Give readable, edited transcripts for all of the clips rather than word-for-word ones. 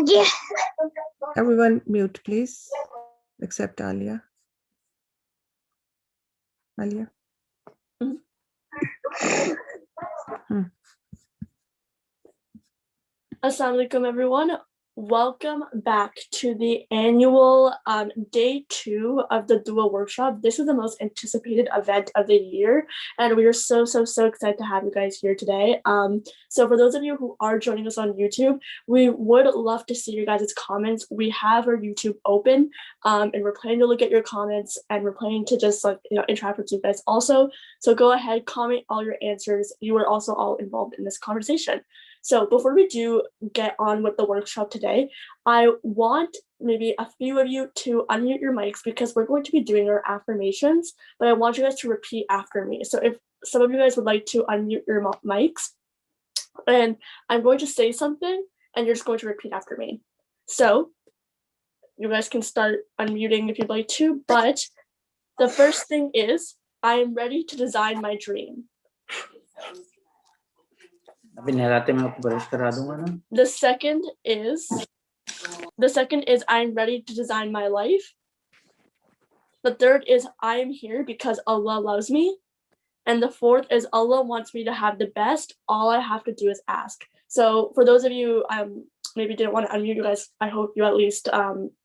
Yeah. Everyone mute, please, except Alia. Alia. Assalamu alaikum, everyone. Welcome back to the annual day 2 of the Dua workshop. This is the most anticipated event of the year, and we are so excited to have you guys here today. So for those of you who are joining us on YouTube, we would love to see your guys' comments. We have our YouTube open, and we're planning to look at your comments, and we're planning to just interact with you guys also. So go ahead, comment all your answers. You are also all involved in this conversation. So before we do get on with the workshop today, I want maybe a few of you to unmute your mics because we're going to be doing our affirmations, but I want you guys to repeat after me. So if some of you guys would like to unmute your mics, and I'm going to say something and you're just going to repeat after me. So you guys can start unmuting if you'd like to, but the first thing is, I am ready to design my dream. The second is I'm ready to design my life. The third is I am here because Allah loves me. And the fourth is Allah wants me to have the best. All I have to do is ask. So for those of you maybe didn't want to unmute you guys, I hope you at least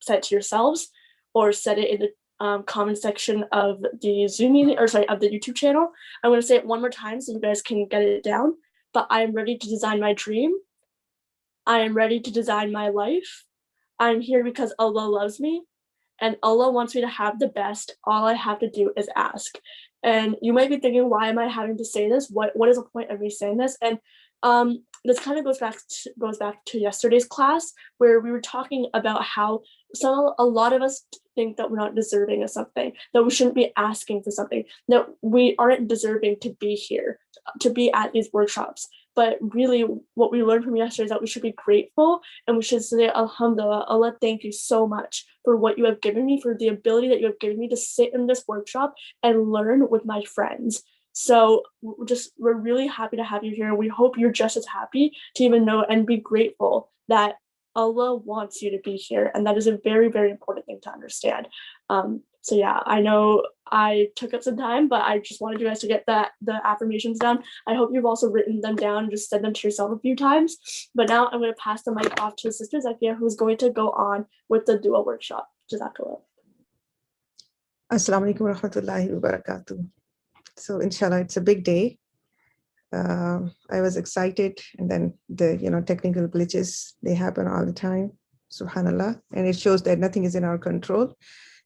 said it to yourselves or said it in the comment section of the Zoom meeting, or sorry, of the YouTube channel. I'm going to say it one more time so you guys can get it down. But I am ready to design my dream. I am ready to design my life. I'm here because Allah loves me. And Allah wants me to have the best. All I have to do is ask. And you might be thinking, why am I having to say this? What is the point of me saying this? And this kind of goes back to yesterday's class where we were talking about how a lot of us think that we're not deserving of something, that we shouldn't be asking for something, that we aren't deserving to be here, to be at these workshops. But really what we learned from yesterday is that we should be grateful and we should say, Alhamdulillah, Allah, thank you so much for what you have given me, for the ability that you have given me to sit in this workshop and learn with my friends. So we're really happy to have you here. We hope you're just as happy to even know and be grateful that Allah wants you to be here. And that is a very, very important thing to understand. So yeah, I know I took up some time, but I just wanted you guys to get the affirmations down. I hope you've also written them down and just said them to yourself a few times. But now I'm going to pass the mic off to Sister Zakia, who's going to go on with the Dua workshop. Jazakallah. Assalamu alaikum wa rahmatullahi wa barakatuh. So inshallah, it's a big day. I was excited, and then the technical glitches, they happen all the time, subhanallah, and it shows that nothing is in our control.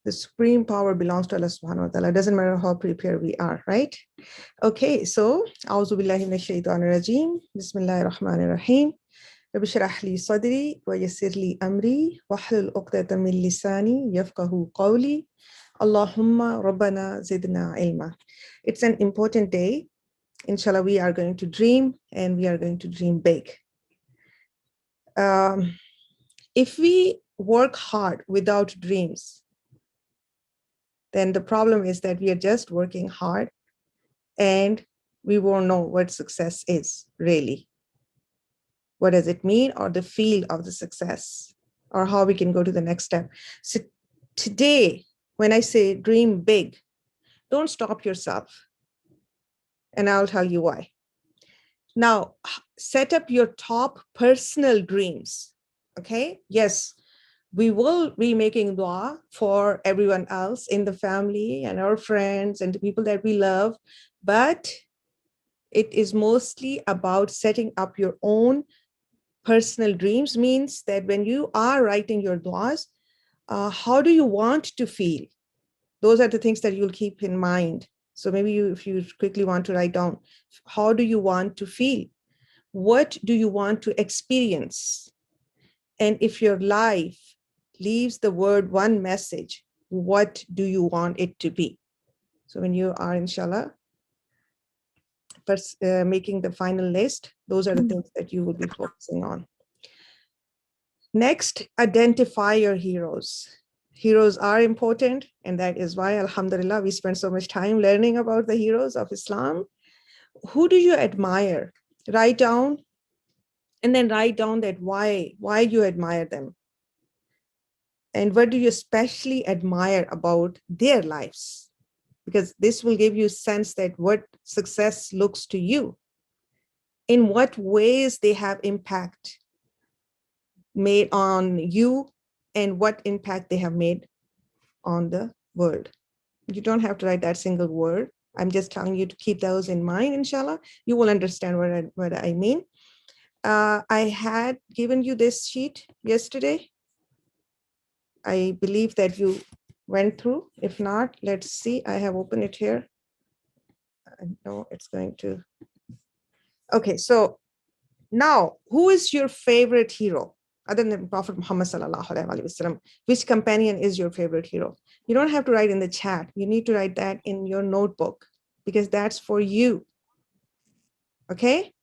The supreme power belongs to Allah subhanahu wa ta'ala. It doesn't matter how prepared we are, right? Okay, so A'udhu billahi minash shaitanir rajim. Bismillahir rahmanir rahim. Rabbi shrah li sadri wa yassir li amri wahlul 'uqdatam min lisani yafqahu qawli. Allahumma rabbana zidna ilma. It's an important day. Inshallah, we are going to dream, and we are going to dream big. If we work hard without dreams, then the problem is that we are just working hard and we won't know what success is really. What does it mean, or the field of the success, or how we can go to the next step. So today, when I say dream big, don't stop yourself. And I'll tell you why. Now, set up your top personal dreams, okay? Yes, we will be making dua for everyone else in the family and our friends and the people that we love, but it is mostly about setting up your own personal dreams. Means that when you are writing your duas, how do you want to feel? Those are the things that you'll keep in mind. So maybe if you quickly want to write down, how do you want to feel? What do you want to experience? And if your life leaves the word one message, what do you want it to be? So when you are, inshallah, making the final list, those are the things that you will be focusing on. Next, identify your heroes. Heroes are important, and that is why, alhamdulillah, we spend so much time learning about the heroes of Islam. Who do you admire? Write down And then write down that why you admire them. And what do you especially admire about their lives? Because this will give you a sense that what success looks to you, in what ways they have impact made on you, and what impact they have made on the world. You don't have to write that single word. I'm just telling you to keep those in mind, inshallah. You will understand what I mean. I had given you this sheet yesterday. I believe that you went through. If not, let's see. I have opened it here. I know it's going to. Okay, so now, who is your favorite hero other than Prophet Muhammad sallallahu alaihi wasallam? Which companion is your favorite hero? You don't have to write in the chat. You need to write that in your notebook because that's for you. Okay?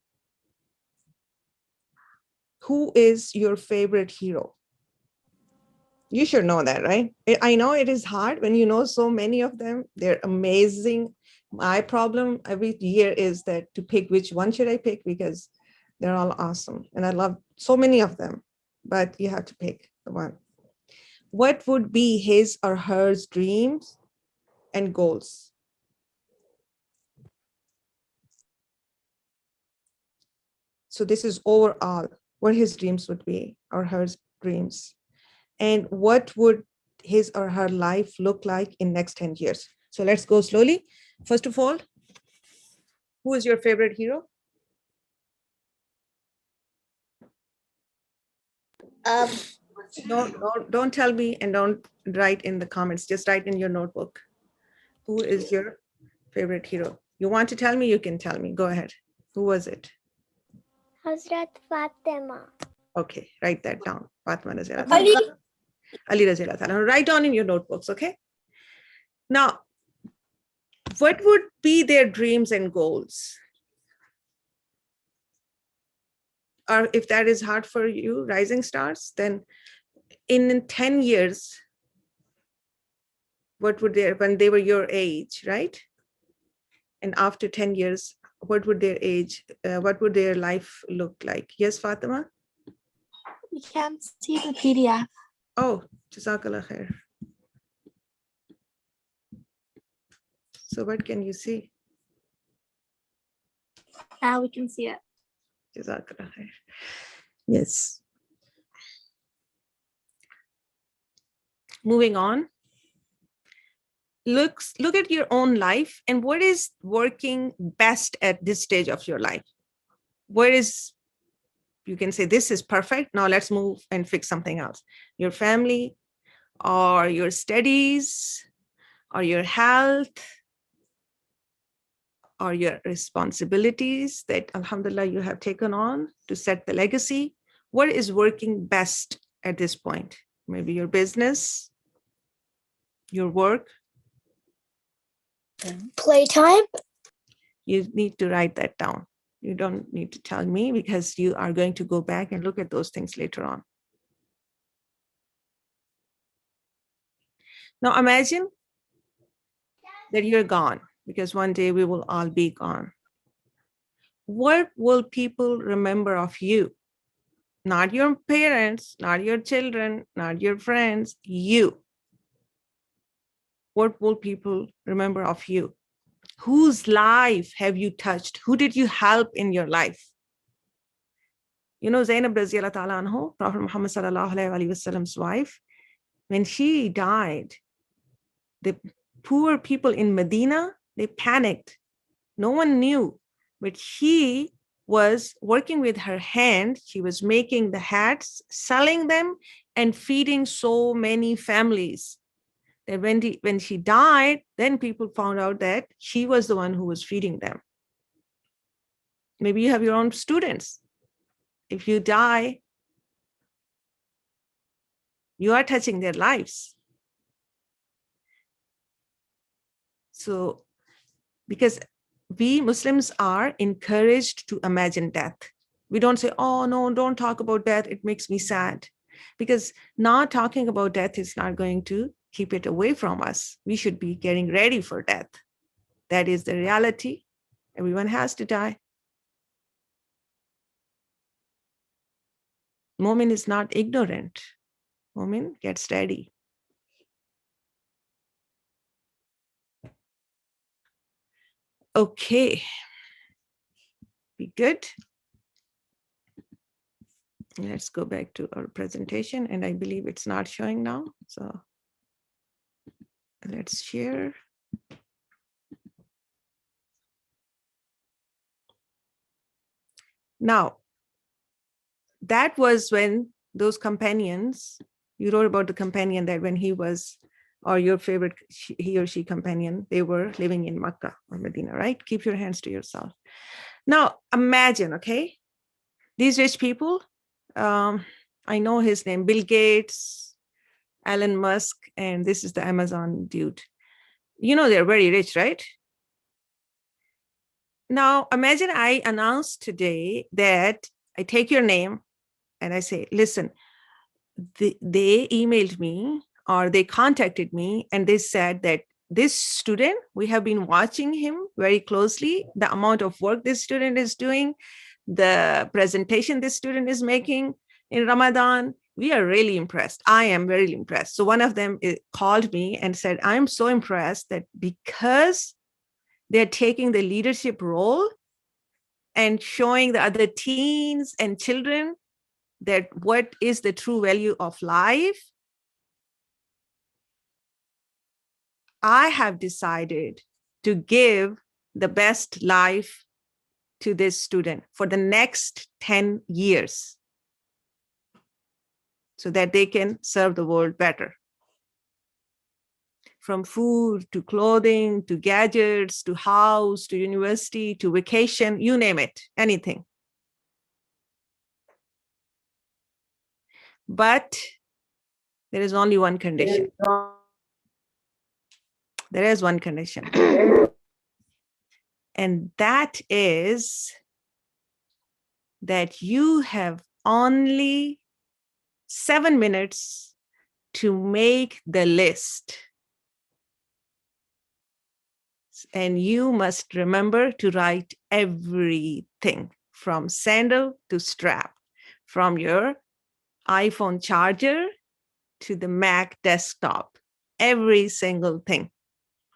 Who is your favorite hero? You should know that, right? I know it is hard when you know so many of them. They're amazing. My problem every year is that to pick which one should I pick, because they're all awesome. And I love so many of them, but you have to pick the one. What would be his or her dreams and goals? So this is overall what his dreams would be, or her dreams. And what would his or her life look like in next 10 years? So let's go slowly. First of all, who is your favorite hero? Don't tell me and don't write in the comments. Just write in your notebook. Who is your favorite hero? You want to tell me, you can tell me. Go ahead. Who was it? Hazrat Fatima. Okay, write that down. Fatima Razila. Ali. Ali Razila. Write down in your notebooks, okay? Now, what would be their dreams and goals? Or if that is hard for you, rising stars, then in 10 years, what would when they were your age, right? And after 10 years, what would their age, what would their life look like? Yes, Fatima? We can't see the PDF. Oh, Jazakallah khair. So what can you see? Now we can see it. Jazakallah khair. Yes. Moving on. Look at your own life and what is working best at this stage of your life. What is, you can say this is perfect. Now let's move and fix something else. Your family, or your studies, or your health, or your responsibilities that alhamdulillah you have taken on to set the legacy. What is working best at this point? Maybe your business, your work. Playtime. You need to write that down. You don't need to tell me because you are going to go back and look at those things later on. Now imagine that you're gone, because one day we will all be gone. What will people remember of you? Not your parents, not your children, not your friends, you. What will people remember of you? Whose life have you touched? Who did you help in your life? You know, Zainab Raziyallahu ta'ala anhu, Prophet Muhammad sallallahu alayhi wa sallam's wife, when she died, the poor people in Medina, they panicked. No one knew, but she was working with her hand. She was making the hats, selling them, and feeding so many families. That when she died, then people found out that she was the one who was feeding them. Maybe you have your own students. If you die, you are touching their lives. So, because we Muslims are encouraged to imagine death. We don't say, oh no, don't talk about death. It makes me sad. Because not talking about death is not going to keep it away from us. We should be getting ready for death. That is the reality. Everyone has to die. Momin is not ignorant. Momin, get steady. Okay. Be good. Let's go back to our presentation, and I believe it's not showing now. So let's share. Now, that was when those companions, you wrote about the companion that when he was, or your favorite, he or she companion, they were living in Makkah or Medina, right? Keep your hands to yourself. Now, imagine, okay, these rich people, I know his name, Bill Gates, Elon Musk, and this is the Amazon dude. You know, they're very rich, right? Now, imagine I announce today that I take your name and I say, listen, they emailed me or they contacted me and they said that this student, we have been watching him very closely, the amount of work this student is doing, the presentation this student is making in Ramadan. We are really impressed. I am very impressed. So one of them called me and said, I'm so impressed that because they're taking the leadership role and showing the other teens and children that what is the true value of life, I have decided to give the best life to this student for the next 10 years so that they can serve the world better. From food to clothing, to gadgets, to house, to university, to vacation, you name it, anything. But there is only one condition. There is one condition. And that is that you have only 7 minutes to make the list. And you must remember to write everything from sandal to strap, from your iPhone charger to the Mac desktop, every single thing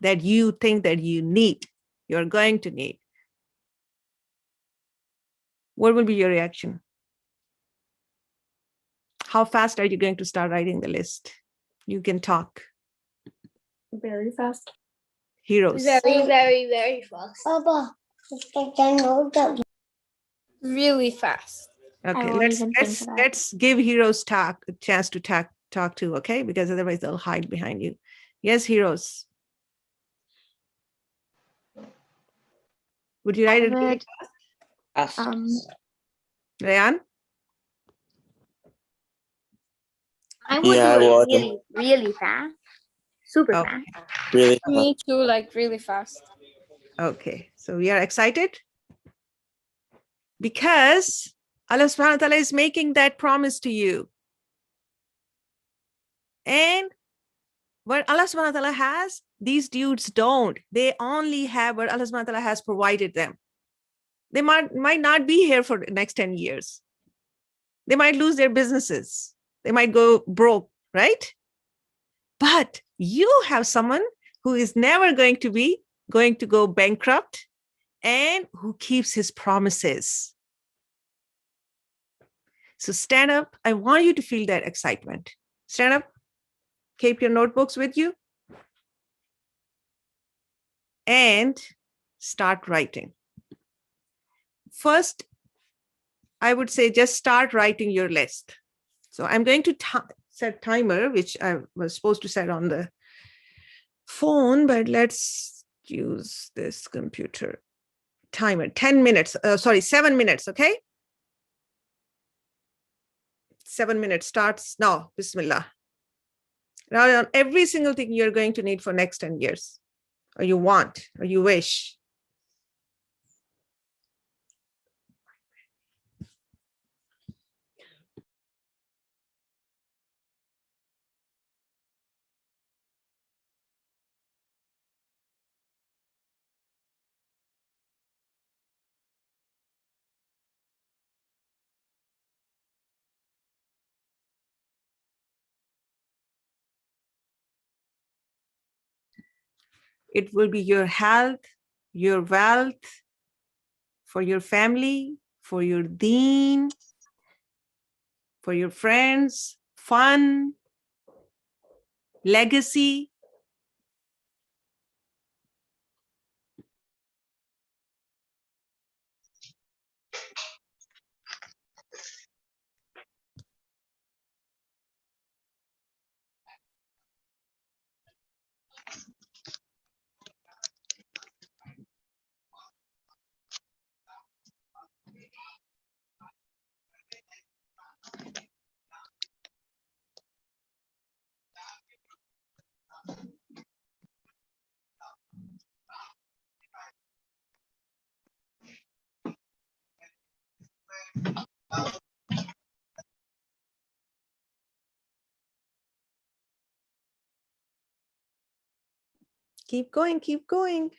that you think that you need, you're going to need. What will be your reaction? How fast are you going to start writing the list? You can talk. Very fast. Heroes. Very fast. Papa, Really fast. Okay, won't even think of that. let's give Heroes a chance to talk to, okay? Because otherwise they'll hide behind you. Yes, Heroes. Would you write it really fast? Rayan? I would Yeah, do it really, really fast. Super Okay. fast. Really? Me too, like really fast. Okay, so we are excited because Allah subhanahu wa ta'ala is making that promise to you. And what Allah subhanahu wa ta'ala has, these dudes don't. They only have what Allah subhanahu wa ta'ala has provided them. They might not be here for the next 10 years. They might lose their businesses. They might go broke, right? But you have someone who is never going to go bankrupt and who keeps his promises. So stand up. I want you to feel that excitement. Stand up. Keep your notebooks with you. And start writing. First, I would say just start writing your list. So I'm going to set timer, which I was supposed to set on the phone, but let's use this computer. Timer, 10 minutes, 7 minutes, okay? 7 minutes starts now, Bismillah. Now on every single thing you're going to need for next 10 years, or you want, or you wish. It will be your health, your wealth, for your family, for your deen, for your friends, fun, legacy. Keep going, keep going.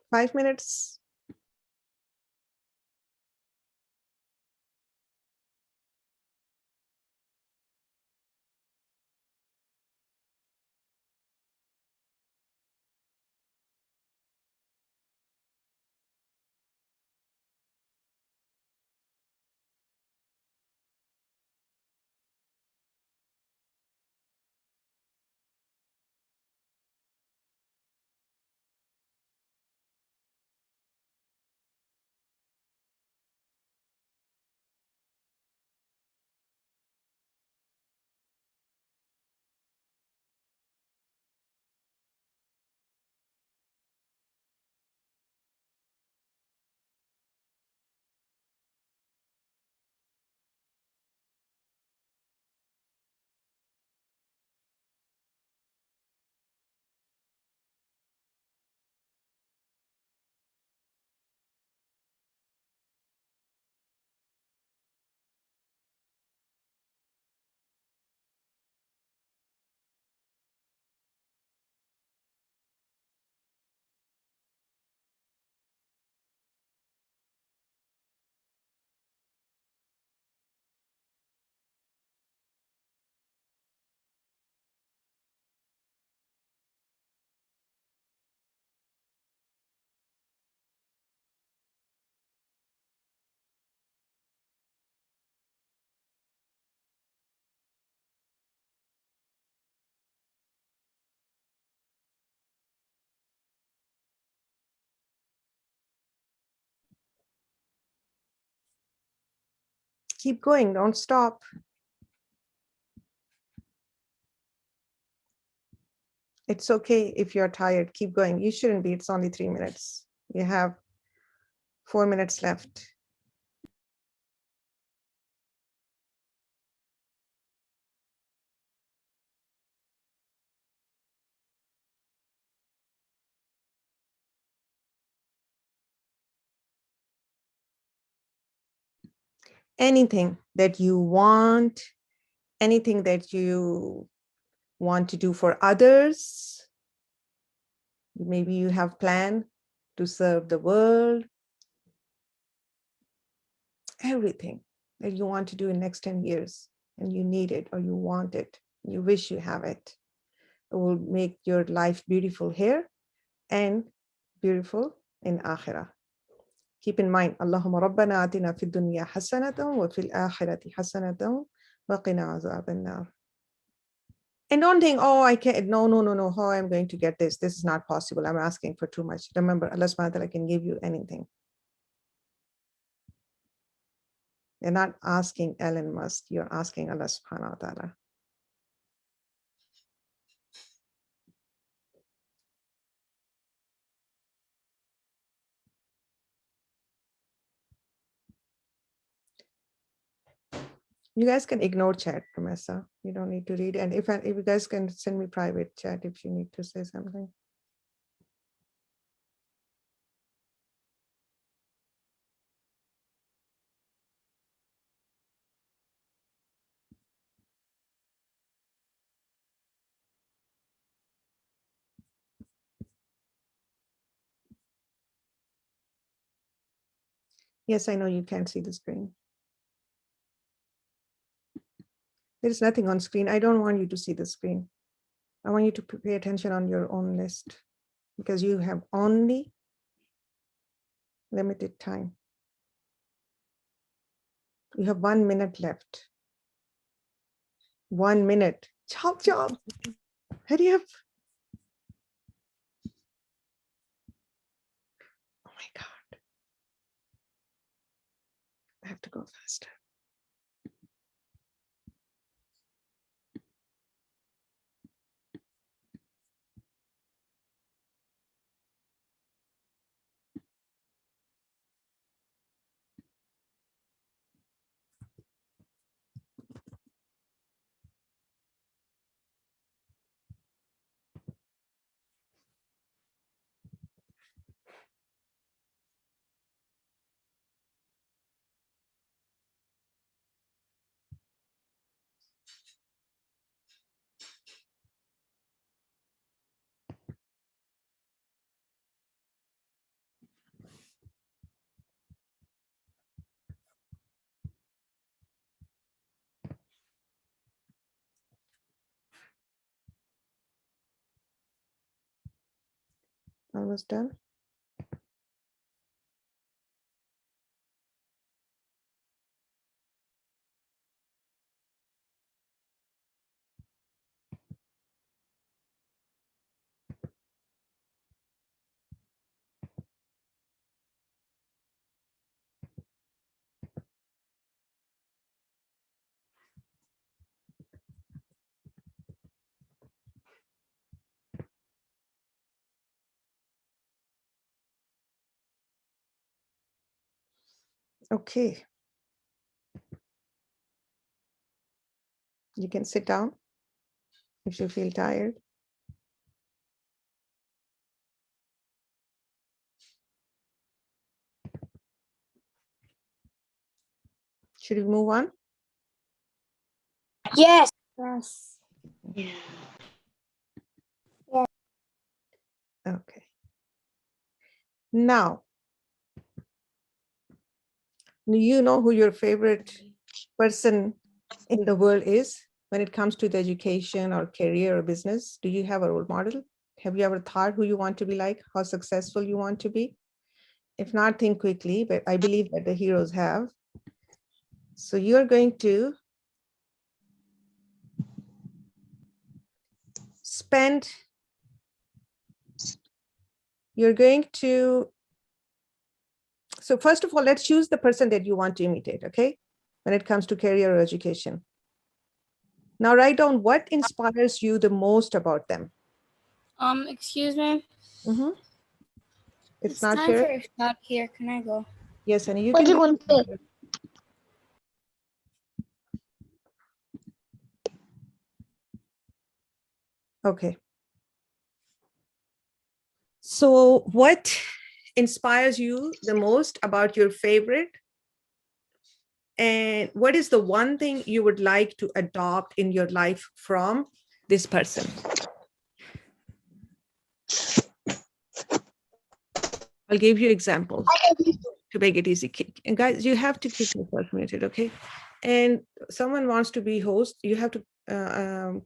5 minutes. Keep going, don't stop. It's okay if you're tired, keep going. You shouldn't be, it's only 3 minutes. You have 4 minutes left. Anything that you want, anything that you want to do for others. Maybe you have planned to serve the world. Everything that you want to do in next 10 years and you need it or you want it, you wish you have it. It will make your life beautiful here and beautiful in Akhirah. Keep in mind, Allahumma Rabbana atina fid dunya hasanatan wa fil akhirati hasanatan wa qina azaban nar. And don't think, oh, I can't, no, how I'm going to get this? This is not possible. I'm asking for too much. Remember, Allah subhanahu wa ta'ala can give you anything. You're not asking Elon Musk, you're asking Allah subhanahu wa ta'ala. You guys can ignore chat, Ramesa. You don't need to read. And if you guys can send me private chat if you need to say something. Yes, I know you can't see the screen. There's nothing on screen. I don't want you to see the screen. I want you to pay attention on your own list. because you have only limited time. You have 1 minute left. 1 minute. Chop, chop. Hurry up. Oh my God. I have to go faster. Almost done. Okay. You can sit down if you feel tired. Should we move on? Yes. Yes. Okay. Now, do you know who your favorite person in the world is when it comes to the education or career or business? Do you have a role model? Have you ever thought who you want to be like, how successful you want to be? If not, think quickly, but I believe that the heroes have. So you're going to spend, so first of all, let's choose the person that you want to imitate, okay? When it comes to career or education. Now write down what inspires you the most about them. Excuse me. Mm-hmm. It's not time here. for a shot here. Can I go? Yes, honey, you What can. do you want to do? Okay. So what inspires you the most about your favorite? And what is the one thing you would like to adopt in your life from this person? I'll give you examples to make it easy. And guys, you have to keep yourself muted, okay? And someone wants to be host, you have to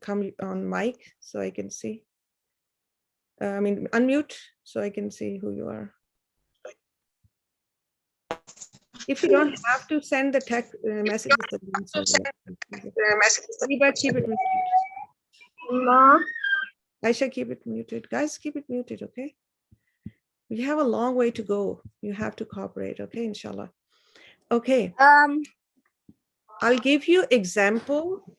come on mic so I can see. Unmute so I can see who you are. If you don't have to send the text messages, keep it muted. Ma. I shall keep it muted. Guys, keep it muted, okay? We have a long way to go. You have to cooperate, okay, inshallah. Okay. I'll give you example.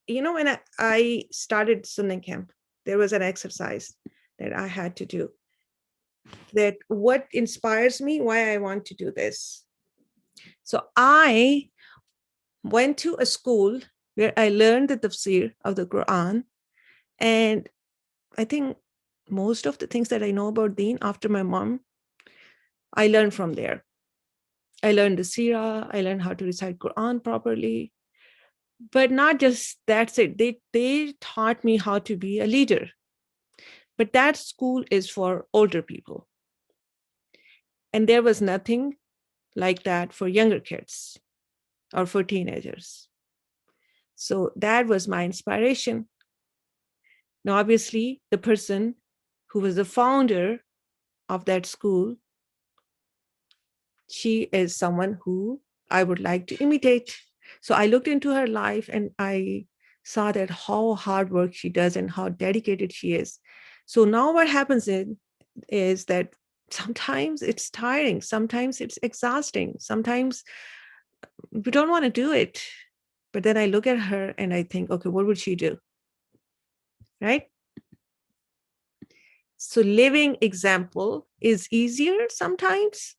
You know, when I started SunnahCamp, there was an exercise that I had to do. That what inspires me, why I want to do this. So I went to a school where I learned the tafsir of the Quran. And I think most of the things that I know about Deen after my mom, I learned from there. I learned the Sirah, I learned how to recite Quran properly. But not just that's it. They taught me how to be a leader. But that school is for older people. And there was nothing like that for younger kids or for teenagers. So that was my inspiration. Now, obviously, the person who was the founder of that school, she is someone who I would like to imitate. So I looked into her life and I saw that how hard work she does and how dedicated she is. So now what happens is that sometimes it's tiring, sometimes it's exhausting, sometimes we don't want to do it. But then I look at her and I think, okay, what would she do? Right? So living example is easier sometimes.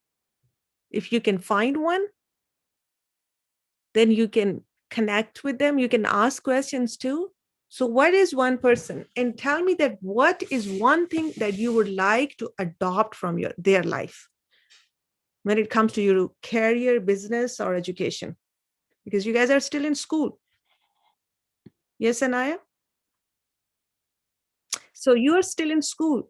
If you can find one, then you can connect with them. You can ask questions too. So what is one person? And tell me that what is one thing that you would like to adopt from their life when it comes to your career, business, or education? Because you guys are still in school. Yes, Anaya? So you are still in school.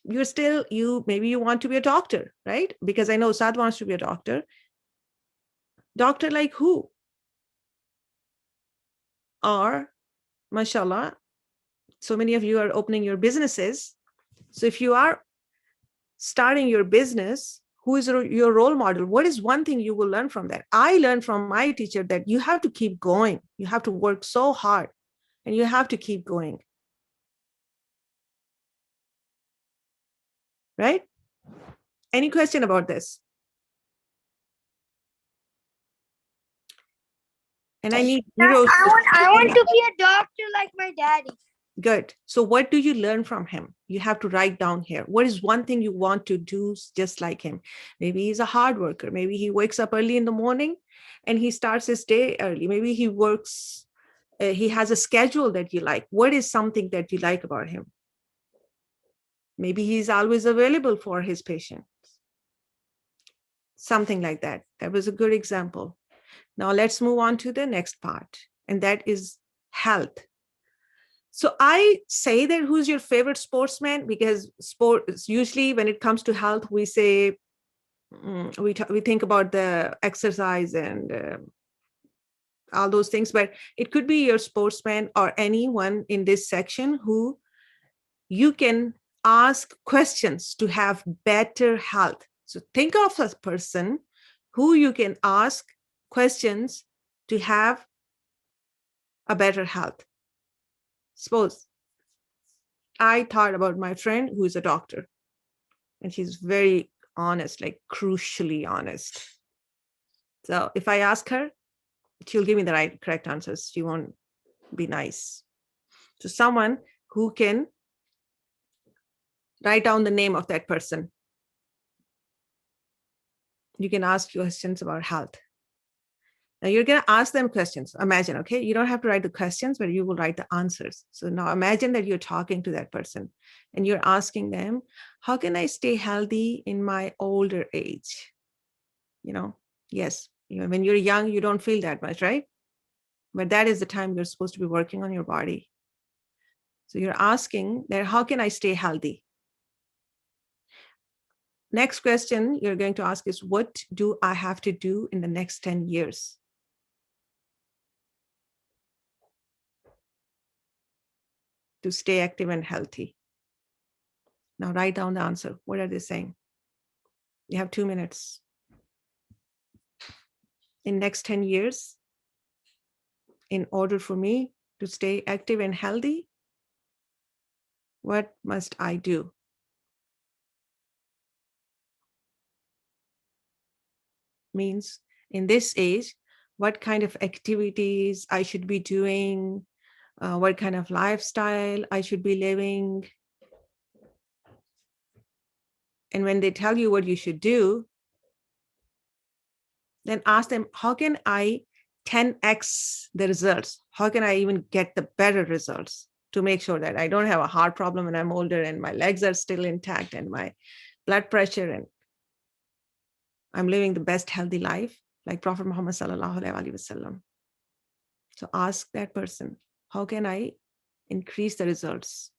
Maybe you want to be a doctor, right? Because I know Sad wants to be a doctor. Doctor like who? Or, mashallah, so many of you are opening your businesses. So if you are starting your business, who is your role model? What is one thing you will learn from that? I learned from my teacher that you have to keep going. You have to work so hard and you have to keep going. Right? Any question about this? And I need heroes. I want to be a doctor like my daddy. Good. So what do you learn from him? You have to write down here. What is one thing you want to do just like him? Maybe he's a hard worker. Maybe he wakes up early in the morning and he starts his day early. Maybe he works, he has a schedule that you like. What is something that you like about him? Maybe he's always available for his patients. Something like that. That was a good example. Now let's move on to the next part, and that is health. So I say that who's your favorite sportsman, because sports, usually when it comes to health, we say, we think about the exercise and all those things, but it could be your sportsman or anyone in this section who you can ask questions to have better health. So think of a person who you can ask questions to have a better health. Suppose I thought about my friend who is a doctor, and she's very honest, like crucially honest. So if I ask her, she'll give me the correct answers. She won't be nice. So someone who can write down the name of that person. You can ask questions about health. Now you're going to ask them questions. Imagine, okay, you don't have to write the questions, but you will write the answers. So now imagine that you're talking to that person and you're asking them, how can I stay healthy in my older age? Yes, when you're young, you don't feel that much, right? But that is the time you're supposed to be working on your body. So you're asking that, how can I stay healthy? Next question you're going to ask is, what do I have to do in the next 10 years? To stay active and healthy? Now write down the answer. What are they saying? You have 2 minutes. In next 10 years, in order for me to stay active and healthy, what must I do? Means in this age, what kind of activities I should be doing, what kind of lifestyle I should be living. And when they tell you what you should do, then ask them, how can I 10x the results? How can I even get the better results to make sure that I don't have a heart problem when I'm older and my legs are still intact and my blood pressure, and I'm living the best healthy life like Prophet Muhammad sallallahu alaihi wasallam. So ask that person, how can I increase the results?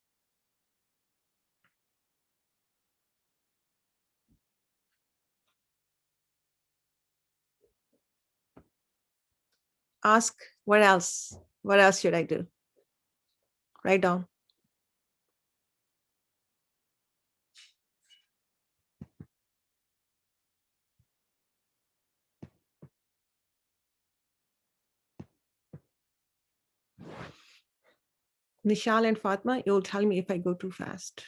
Ask, what else? What else should I do? Write down. Nishal and Fatma, you'll tell me if I go too fast.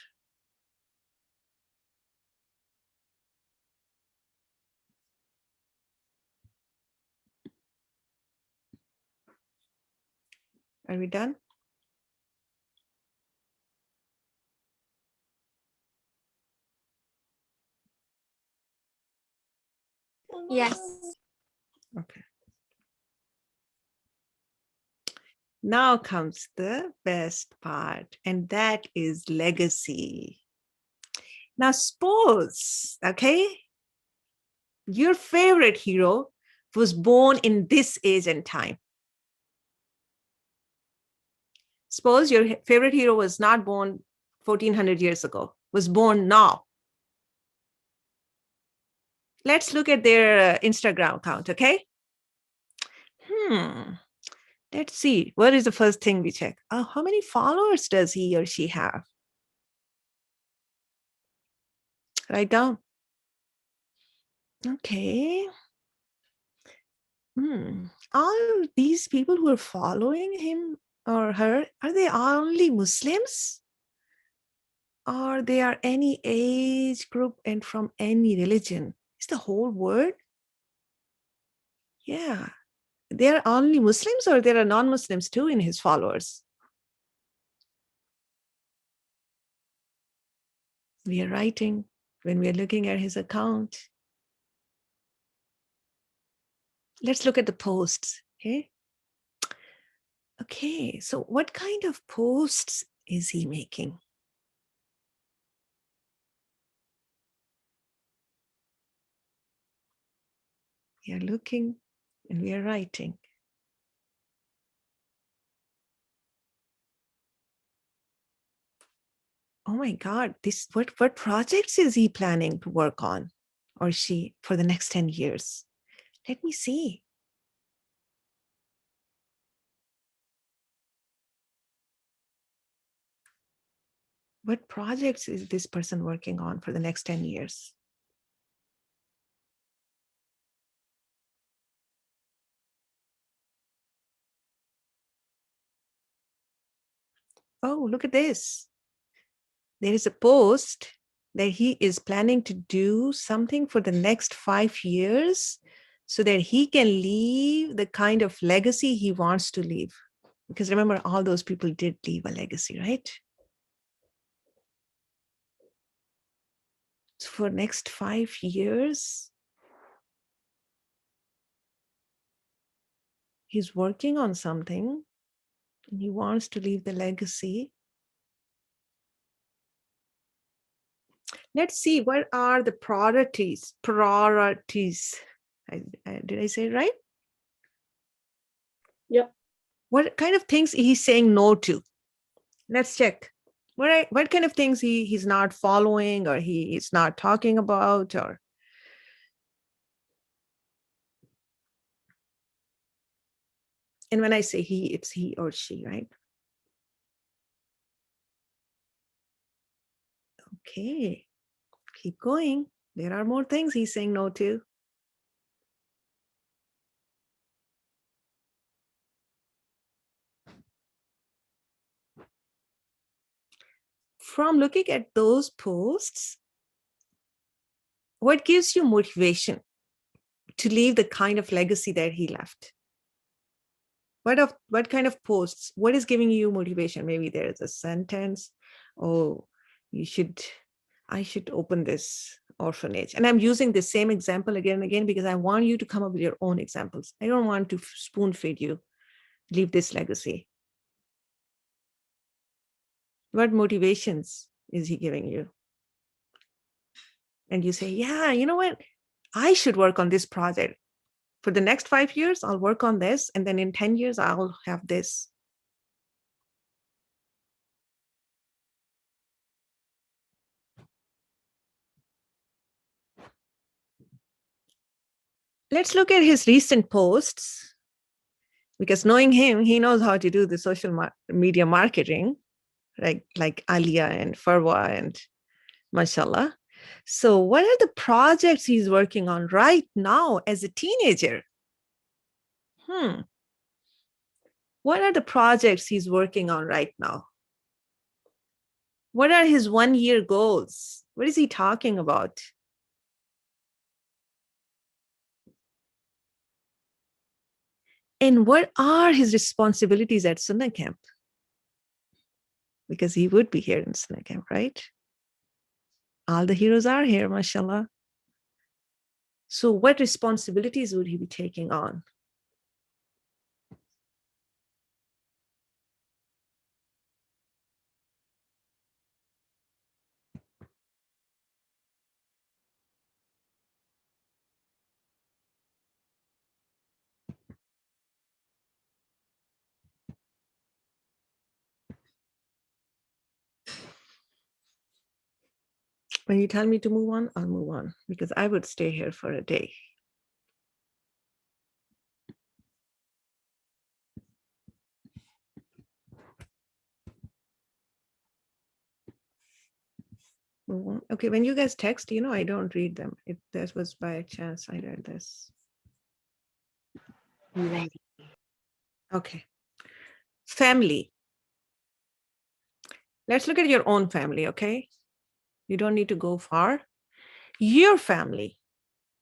Are we done? Yes. Okay. Now comes the best part, and that is legacy. Now, suppose, okay, your favorite hero was born in this age and time. Suppose your favorite hero was not born 1400 years ago, was born now. Let's look at their Instagram account, okay? Let's see. What is the first thing we check? Oh, how many followers does he or she have? Write down. Okay. All these people who are following him or her, are they only Muslims? Or they are any age group and from any religion? Is the whole word? Yeah. They are only Muslims or there are non-Muslims too in his followers? We are writing when we are looking at his account. Let's look at the posts, okay? Okay, so what kind of posts is he making? We are looking and we are writing. Oh my God, what projects is he planning to work on or she for the next 10 years? Let me see. What projects is this person working on for the next 10 years? Oh, look at this. There is a post that he is planning to do something for the next 5 years so that he can leave the kind of legacy he wants to leave. Because remember, all those people did leave a legacy, right? So for next 5 years, he's working on something and he wants to leave the legacy. Let's see, what are the priorities? Did I say it right? Yep. What kind of things he's saying no to? Let's check. What kind of things he's not following or he's not talking about or and when I say he, it's he or she, right? Okay, keep going. There are more things he's saying no to. From looking at those posts, what gives you motivation to leave the kind of legacy that he left? What kind of posts? What is giving you motivation? Maybe there is a sentence. Oh, I should open this orphanage. And I'm using the same example again and again because I want you to come up with your own examples. I don't want to spoon feed you. Leave this legacy. What motivations is he giving you? And you say, yeah, you know what? I should work on this project. For the next 5 years, I'll work on this. And then in 10 years, I'll have this. Let's look at his recent posts. Because knowing him, he knows how to do the social media marketing, right? Like Alia and Farwa and mashallah. So what are the projects he's working on right now as a teenager? What are the projects he's working on right now? What are his 1-year goals? What is he talking about? And what are his responsibilities at SunnahCamp? Because he would be here in SunnahCamp, right? All the heroes are here, mashallah. So what responsibilities would he be taking on? When you tell me to move on, I'll move on because I would stay here for a day. Move on. Okay, when you guys text, I don't read them. That was by chance I read this. Ready. Okay. Family. Let's look at your own family, okay? You don't need to go far. Your family,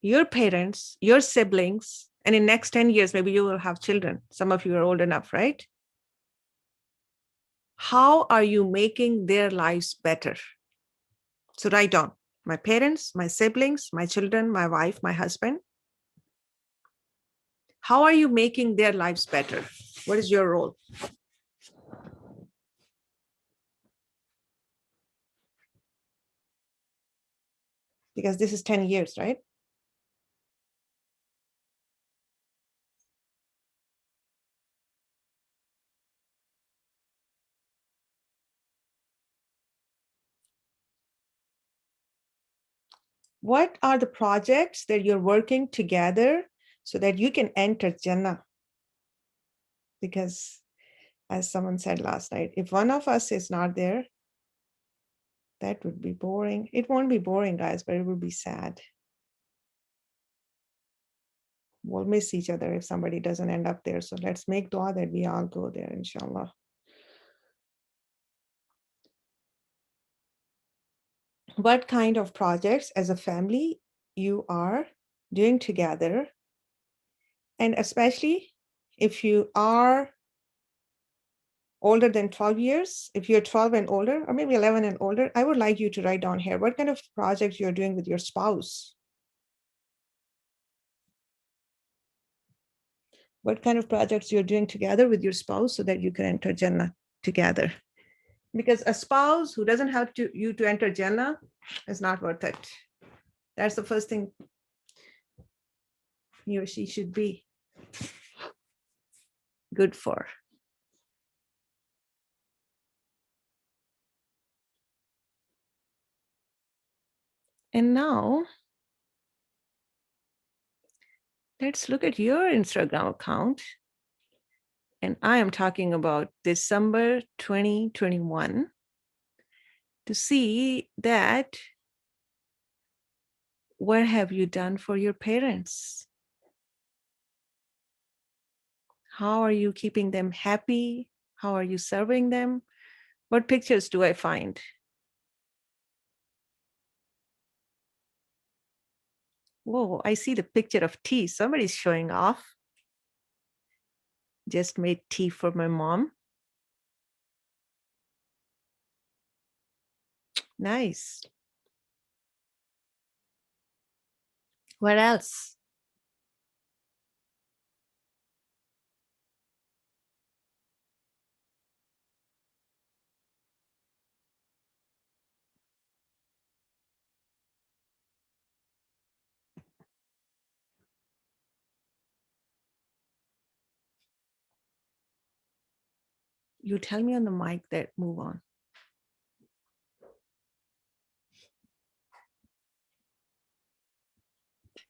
your parents, your siblings, and in next 10 years, maybe you will have children. Some of you are old enough, right? How are you making their lives better? So write down my parents, my siblings, my children, my wife, my husband. How are you making their lives better? What is your role? Because this is 10 years, right? What are the projects that you're working together so that you can enter Jannah? Because as someone said last night, if one of us is not there, that would be boring. It won't be boring, guys, but it would be sad. We'll miss each other if somebody doesn't end up there. So let's make dua that we all go there, inshallah. What kind of projects as a family you are doing together? And especially if you are older than 12 years, if you're 12 and older, or maybe 11 and older, I would like you to write down here what kind of projects you're doing with your spouse. What kind of projects you're doing together with your spouse so that you can enter Jannah together. Because a spouse who doesn't help you to enter Jannah is not worth it. That's the first thing he or she should be good for. And now, let's look at your Instagram account. And I am talking about December 2021 to see that what have you done for your parents? How are you keeping them happy? How are you serving them? What pictures do I find? Whoa, I see the picture of tea. Somebody's showing off. Just made tea for my mom. Nice. What else? You tell me on the mic that move on.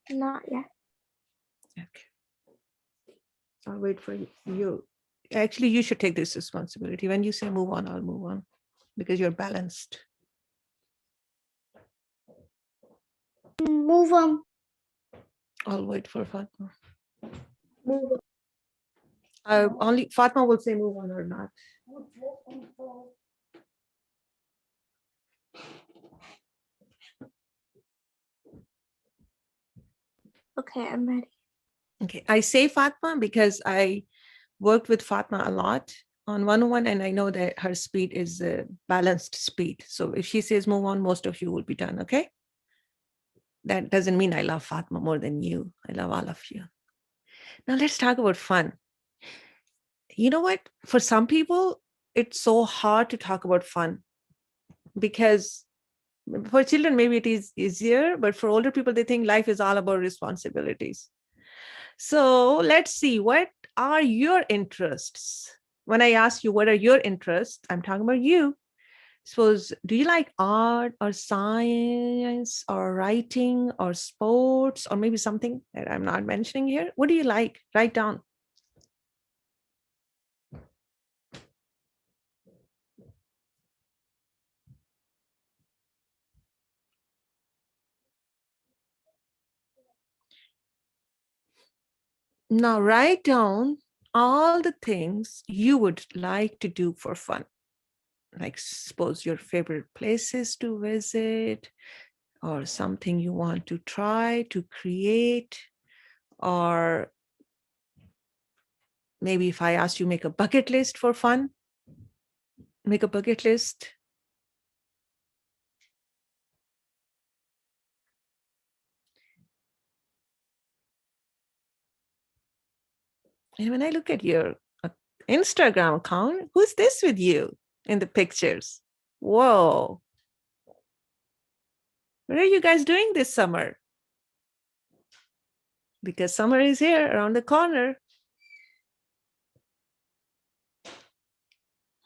Not yet. Okay. I'll wait for you. Actually, you should take this responsibility. When you say move on, I'll move on because you're balanced. Move on. I'll wait for Fatma. Move on. Only Fatma will say move on or not. Okay, I'm ready. Okay, I say Fatma because I worked with Fatma a lot on 101, and I know that her speed is a balanced speed. So if she says move on, most of you will be done, okay? That doesn't mean I love Fatma more than you. I love all of you. Now let's talk about fun. You know what? For some people, it's so hard to talk about fun because for children, maybe it is easier, but for older people, they think life is all about responsibilities. So let's see, what are your interests? When I ask you, what are your interests? I'm talking about you. Suppose, do you like art or science or writing or sports or maybe something that I'm not mentioning here? What do you like? Write down. Now write down all the things you would like to do for fun. Like suppose your favorite places to visit or something you want to try to create, or maybe if I ask you make a bucket list for fun, make a bucket list. And when I look at your Instagram account, who's this with you in the pictures? Whoa. What are you guys doing this summer? Because summer is here around the corner.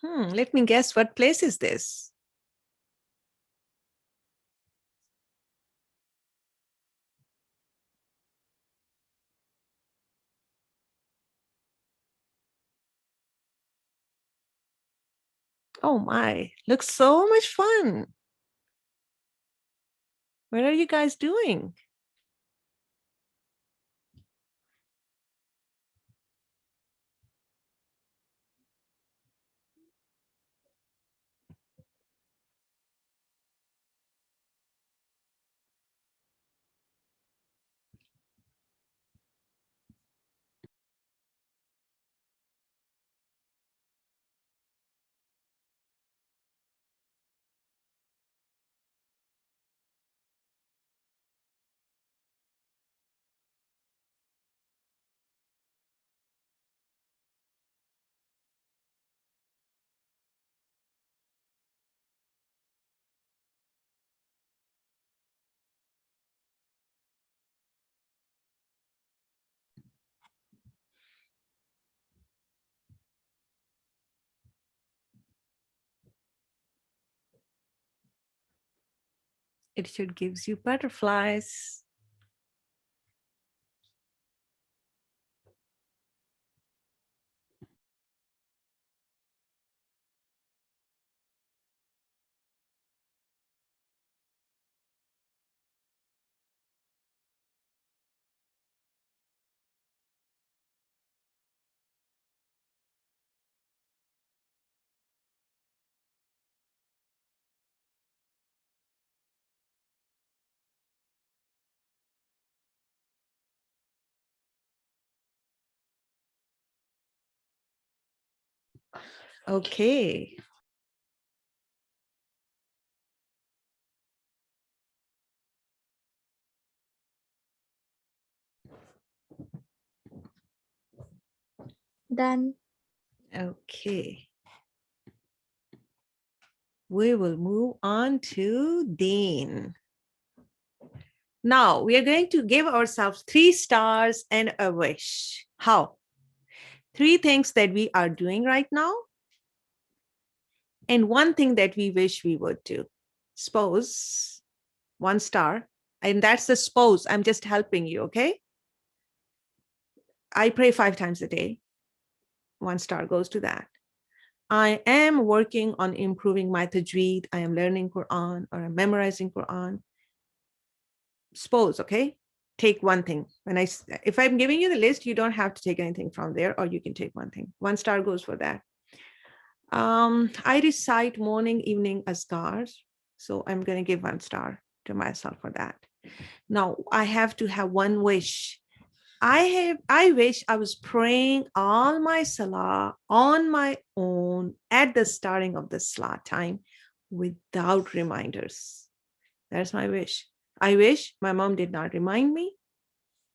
Let me guess, what place is this? Oh my, looks so much fun. What are you guys doing? It should gives you butterflies. Okay. Done. Okay. We will move on to Dean. Now we are going to give ourselves 3 stars and a wish. How? 3 things that we are doing right now and 1 thing that we wish we would do. Suppose 1 star, and that's the suppose. I'm just helping you, okay? I pray 5 times a day. 1 star goes to that. I am working on improving my tajweed. I am learning Quran or I'm memorizing Quran. Suppose, okay? take one thing. If I'm giving you the list, you don't have to take anything from there, or you can take one thing. 1 star goes for that. I recite morning, evening azkars. So I'm going to give 1 star to myself for that. Now I have to have one wish. I wish I was praying all my salah on my own at the starting of the salah time without reminders. That's my wish. I wish my mom did not remind me.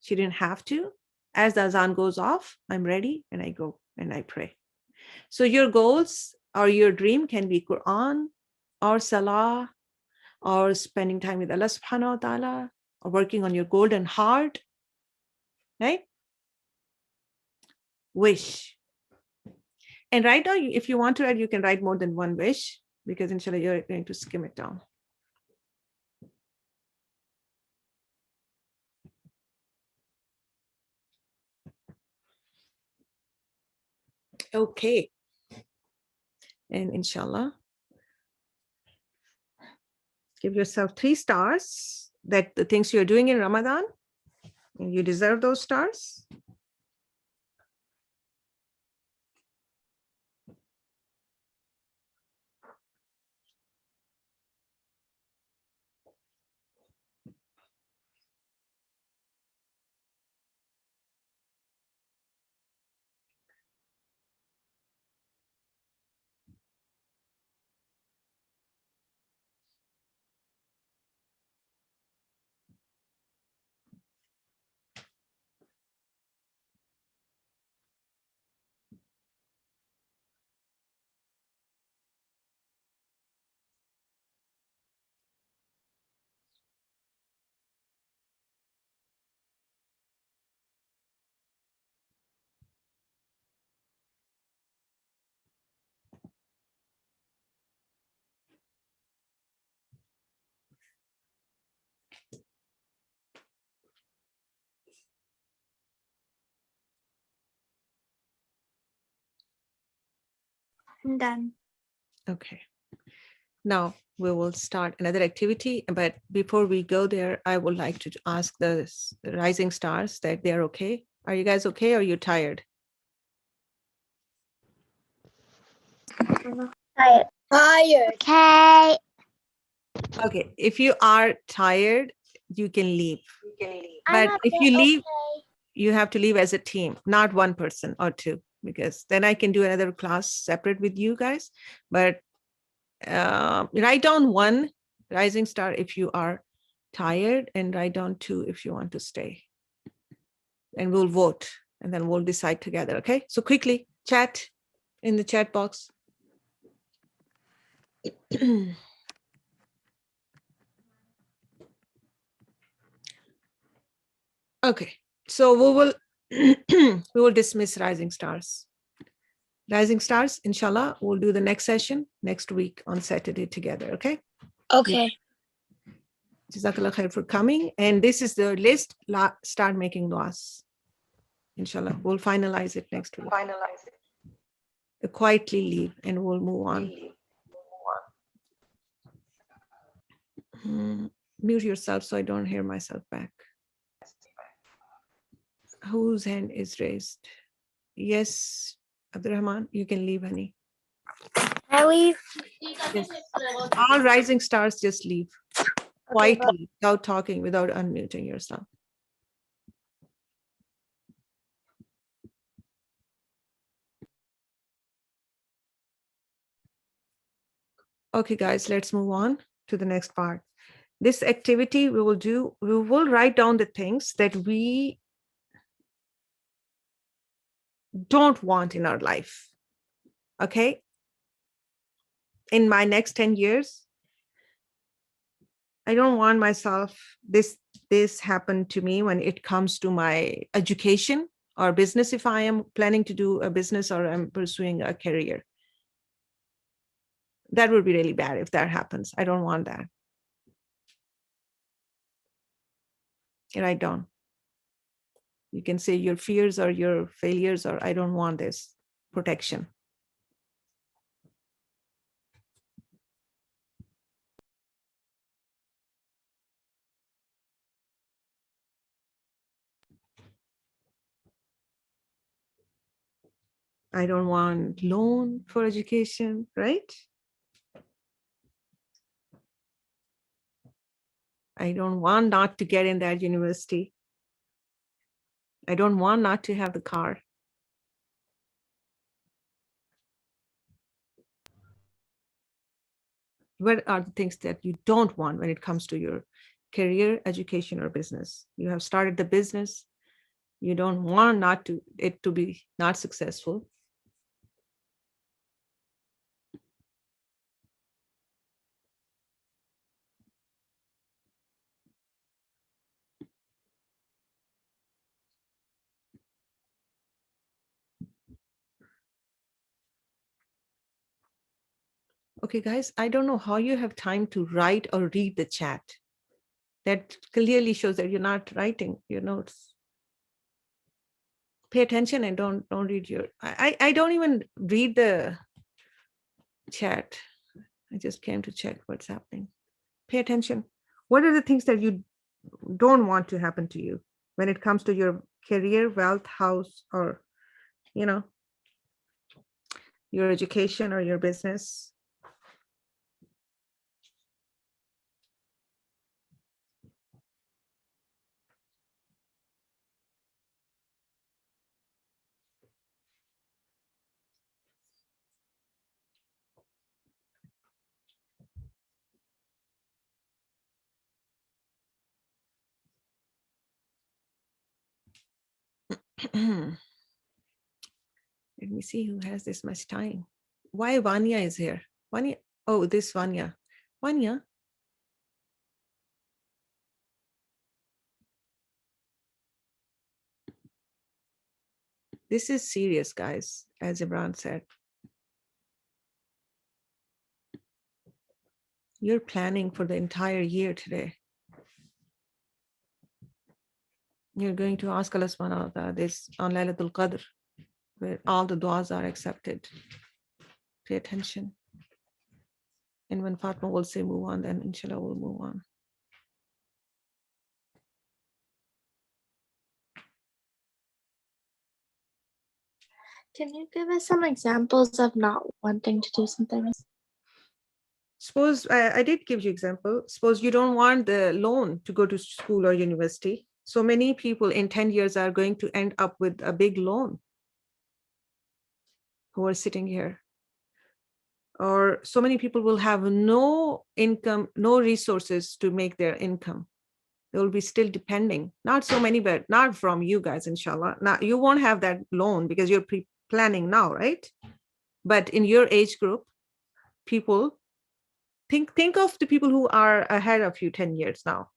She didn't have to. As the azan goes off, I'm ready and I go and I pray. So your goals or your dream can be Quran or salah or spending time with Allah subhanahu wa ta'ala or working on your golden heart, right? Wish. And right now, if you want to write, you can write more than one wish because inshallah, you're going to skim it down. Okay. And inshallah, give yourself 3 stars that the things you're doing in Ramadan, and you deserve those stars. I'm done. Okay. Now we will start another activity. But before we go there, I would like to ask the rising stars that they're okay. Are you guys okay or are you tired? Tired. Tired. Okay. Okay. If you are tired, you can leave. I'm But if you okay. leave, you have to leave as a team, not one person or two, because then I can do another class separate with you guys. But write down 1 rising star if you are tired and write down 2 if you want to stay. And we'll vote and then we'll decide together. Okay. So quickly chat in the chat box. Okay. So we will we will dismiss rising stars. Rising stars, inshallah, we'll do the next session next week on Saturday together. Okay. Okay. Jazakallah khair for coming. And this is the list. Start making duas. Inshallah, we'll finalize it next week. Quietly leave and we'll move on. Mute yourself so I don't hear myself back. Whose hand is raised? Yes, Abdurrahman, you can leave, honey. I leave. Yes. All rising stars, just leave. Quietly, without talking, without unmuting yourself. Okay, guys, let's move on to the next part. This activity we will write down the things that we don't want in our life. Okay. In my next 10 years, I don't want myself, this happened to me when it comes to my education or business. If I am planning to do a business or I'm pursuing a career, that would be really bad if that happens. I don't want that. And I don't. You can say your fears or your failures, or I don't want this protection. I don't want loan for education, right? I don't want not to get in that university. I don't want not to have the car. What are the things that you don't want when it comes to your career, education, or business? You have started the business. You don't want not to it to be not successful. Okay, guys, I don't know how you have time to write or read the chat. That clearly shows that you're not writing your notes. Pay attention and don't read your, I don't even read the chat. I just came to check what's happening. Pay attention. What are the things that you don't want to happen to you when it comes to your career, wealth, house, or, you know, your education or your business? Let me see who has this much time. Why Vanya is here? Vanya, oh, this Vanya. Vanya. This is serious, guys, as Imran said. You're planning for the entire year today. You're going to ask Allah subhanahu wa ta'ala this on Laylatul Qadr, where all the du'as are accepted. Pay attention. And when Fatma will say move on, then inshallah we'll move on. Can you give us some examples of not wanting to do some things? Suppose, I did give you example. Suppose you don't want the loan to go to school or university. So many people in 10 years are going to end up with a big loan who are sitting here. Or so many people will have no income, no resources to make their income. They will be still depending, not so many, but not from you guys, inshallah. Now, you won't have that loan because you're pre-planning now, right? But in your age group, people, think of the people who are ahead of you 10 years now.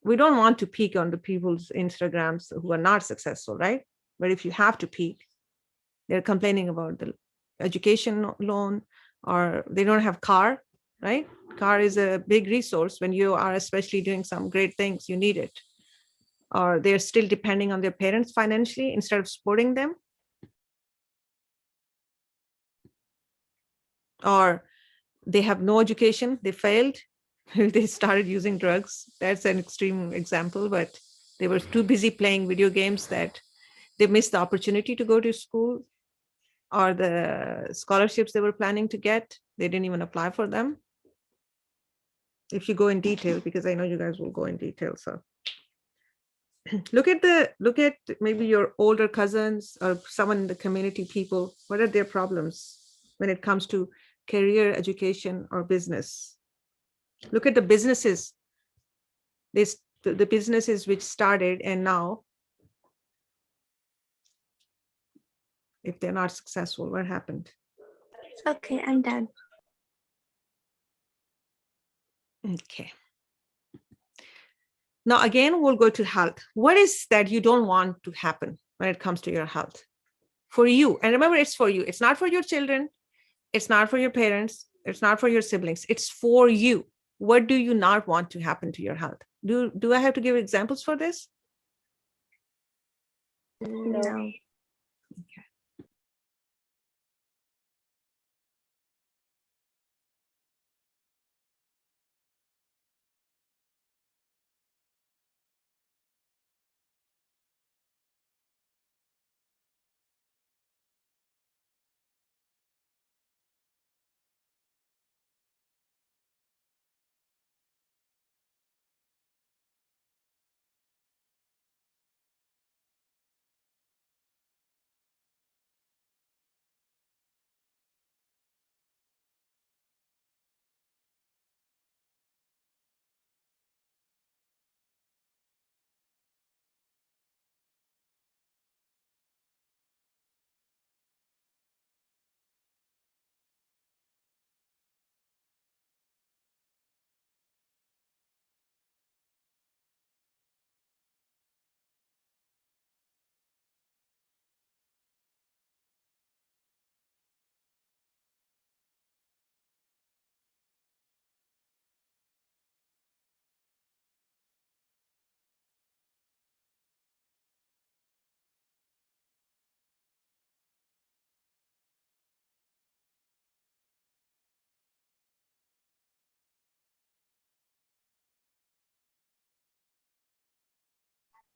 We don't want to peek on the people's Instagrams who are not successful, right? But if you have to peek, they're complaining about the education loan, or they don't have car, right? Car is a big resource when you are especially doing some great things, you need it. Or they're still depending on their parents financially instead of supporting them. Or they have no education, they failed, they started using drugs. That's an extreme example, but they were too busy playing video games that they missed the opportunity to go to school, or the scholarships they were planning to get, they didn't even apply for them. If you go in detail, because I know you guys will go in detail. So look at maybe your older cousins or someone in the community, people, what are their problems when it comes to career, education, or business? Look at the businesses, the businesses which started and now, if they're not successful, what happened? Okay, I'm done. Okay. Now, again, we'll go to health. What is that you don't want to happen when it comes to your health? For you. And remember, it's for you. It's not for your children. It's not for your parents. It's not for your siblings. It's for you. What do you not want to happen to your health? Do I have to give examples for this? No.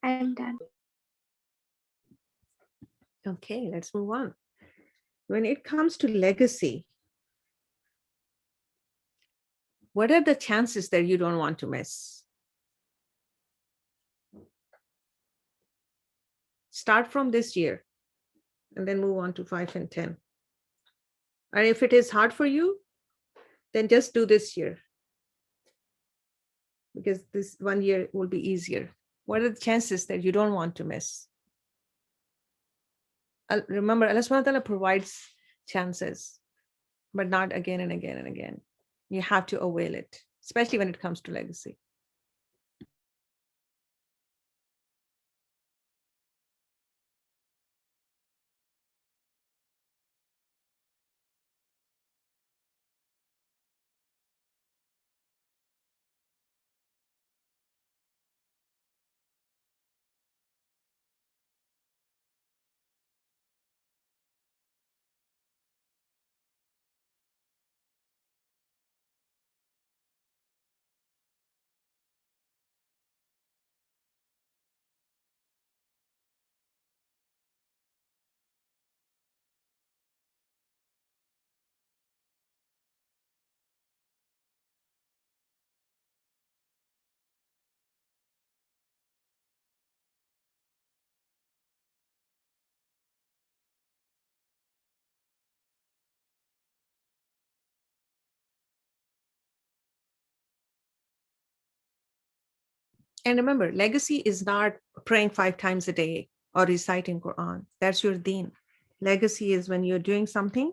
I'm done. Okay, let's move on. When it comes to legacy, what are the chances that you don't want to miss? Start from this year and then move on to 5 and 10. And if it is hard for you, then just do this year, because this 1 year will be easier. What are the chances that you don't want to miss? Remember, Allah subhanahu wa ta'ala provides chances, but not again and again and again. You have to avail it, especially when it comes to legacy. And remember, legacy is not praying 5 times a day or reciting Quran. That's your deen. Legacy is when you're doing something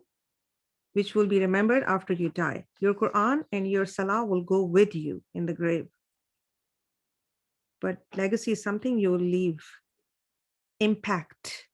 which will be remembered after you die. Your Quran and your Salah will go with you in the grave. But legacy is something you will leave. Impact.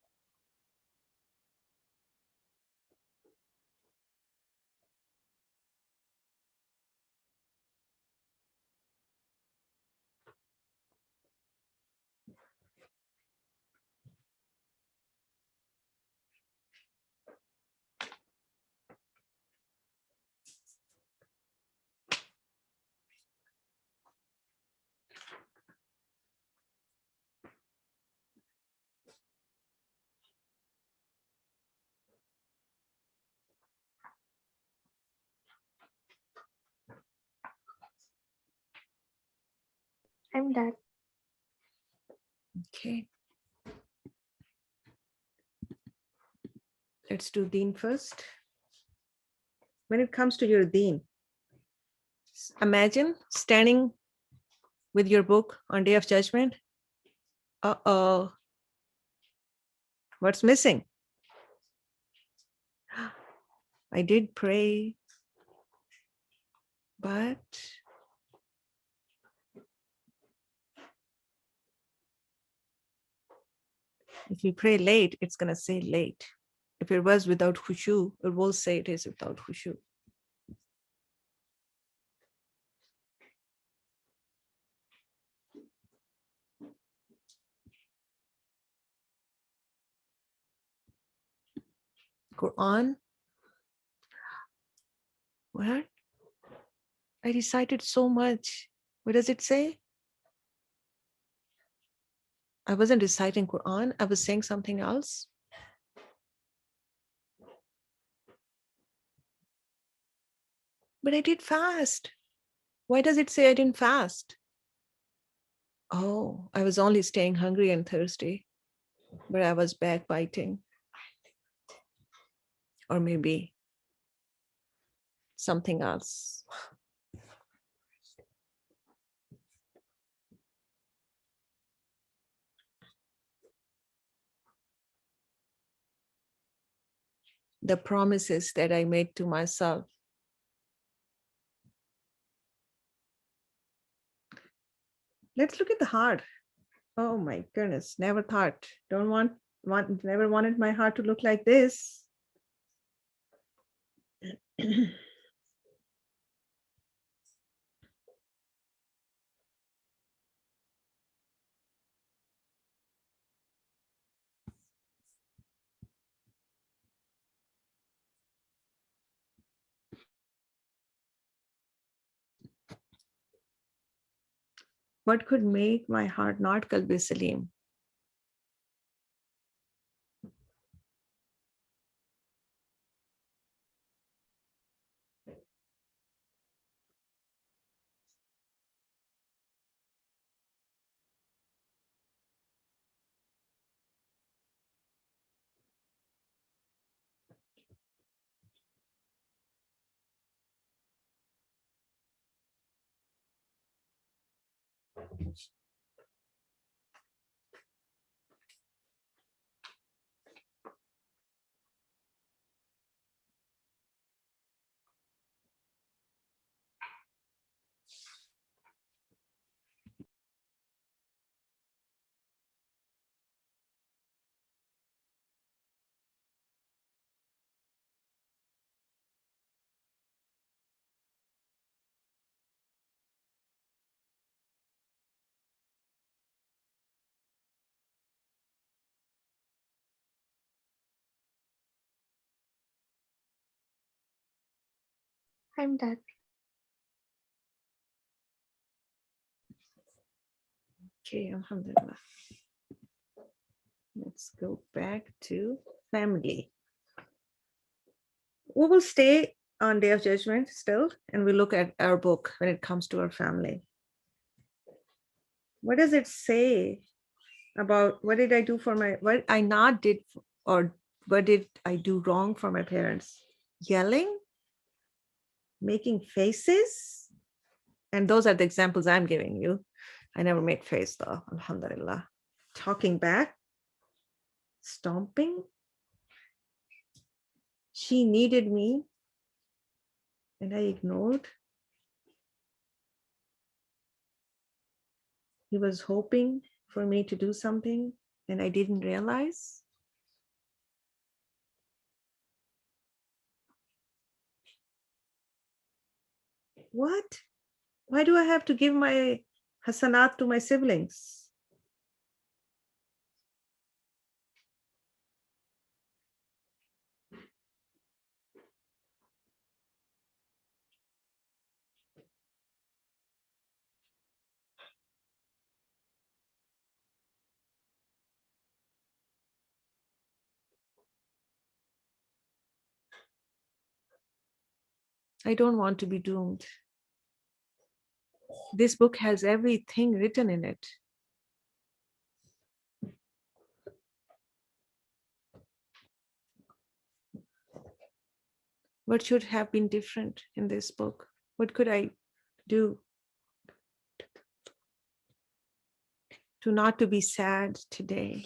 I'm done. Okay. Let's do deen first. When it comes to your deen, imagine standing with your book on Day of Judgment. Uh-oh. What's missing? I did pray, but if you pray late, it's going to say late. If it was without khushu, it will say it is without khushu. Quran. What? I recited so much. What does it say? I wasn't reciting Quran. I was saying something else. But I did fast. Why does it say I didn't fast? Oh, I was only staying hungry and thirsty, but I was backbiting. Or maybe something else. The promises that I made to myself. Let's look at the heart. Oh my goodness, never thought. Never wanted my heart to look like this. What could make my heart not qalbi salim? I'm done. Okay, alhamdulillah. Let's go back to family. We will stay on Day of Judgment still, and we look at our book when it comes to our family. What does it say about what did I do for my, what I not did, or what did I do wrong for my parents? Yelling, making faces, and those are the examples I'm giving you. I never made face though, alhamdulillah. Talking back, stomping. She needed me and I ignored. He was hoping for me to do something and I didn't realize. What? Why do I have to give my hasanat to my siblings? I don't want to be doomed. This book has everything written in it. What should have been different in this book? What could I do to not to be sad today?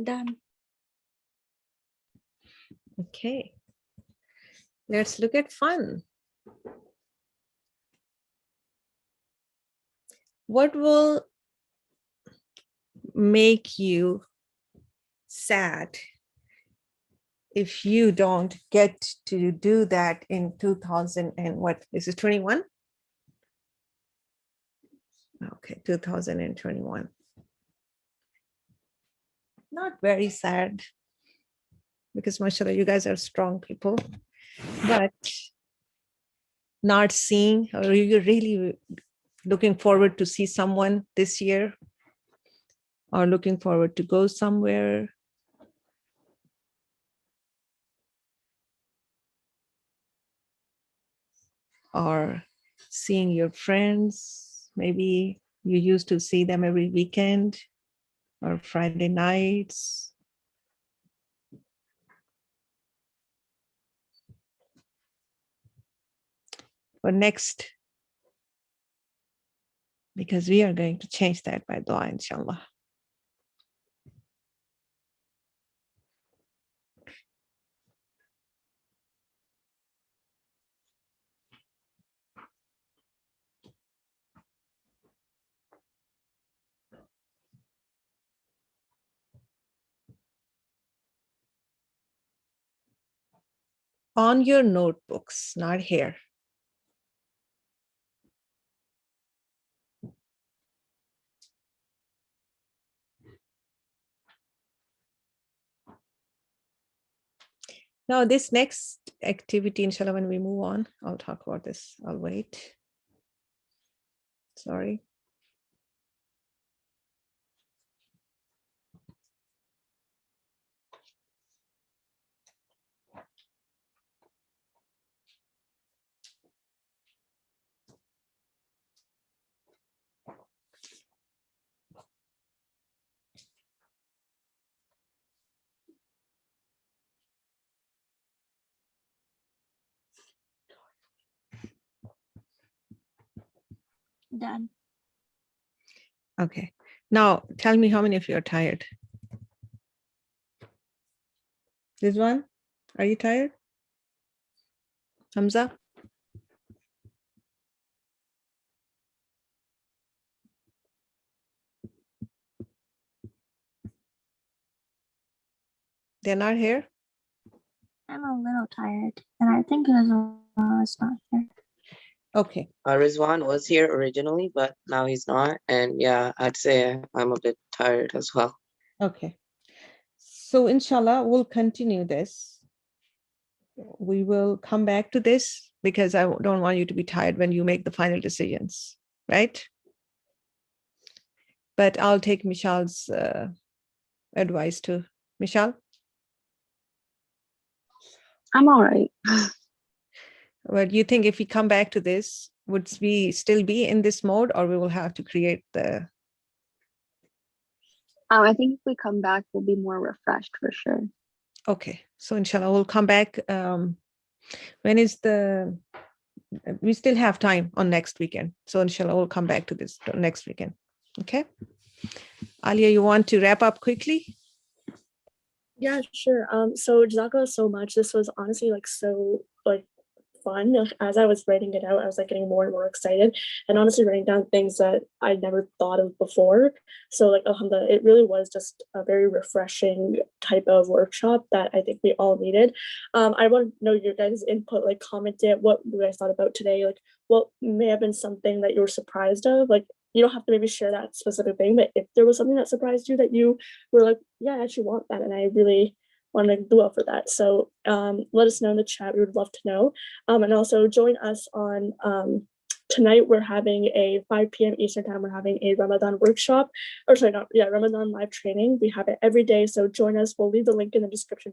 Done. Okay. Let's look at fun. What will make you sad if you don't get to do that in 2000 and what is it, 21? Okay, 2021. Not very sad because mashallah, you guys are strong people, but not seeing, or you're really looking forward to see someone this year or looking forward to go somewhere. or seeing your friends. Maybe you used to see them every weekend or Friday nights. But next, because we are going to change that by dua, inshallah. On your notebooks, not here. Now, this next activity, inshallah, when we move on, I'll talk about this. I'll wait. Sorry. Done. Okay. Now, tell me how many of you are tired? This one? Are you tired? Hamza? They're not here? I'm a little tired, and I think it's not here. Okay. Rizwan was here originally, but now he's not. And yeah, I'd say I'm a bit tired as well. Okay. So inshallah, we'll continue this. We will come back to this because I don't want you to be tired when you make the final decisions, right? But I'll take Michelle's advice too. Michelle? I'm all right. Well, do you think if we come back to this, would we still be in this mode, or we will have to create the... I think if we come back, we'll be more refreshed for sure. Okay, so inshallah, we'll come back. When is the... We still have time on next weekend. So inshallah, we'll come back to this next weekend. Okay. Alia, you want to wrap up quickly? Yeah, sure. So Jazakallah so much. This was honestly like so like fun. As I was writing it out, I was like getting more and more excited, and honestly writing down things that I never thought of before. So like alhamdulillah, it really was just a very refreshing type of workshop that I think we all needed. I want to know your guys' input, like comment it, what you guys thought about today, like what may have been something that you were surprised of. Like you don't have to maybe share that specific thing, but if there was something that surprised you that you were like, yeah, I actually want that, and I really want to do well for that. So let us know in the chat. We would love to know. And also join us on tonight. We're having a 5 p.m. Eastern time. We're having a Ramadan workshop, or sorry, Ramadan live training. We have it every day. So join us. We'll leave the link in the description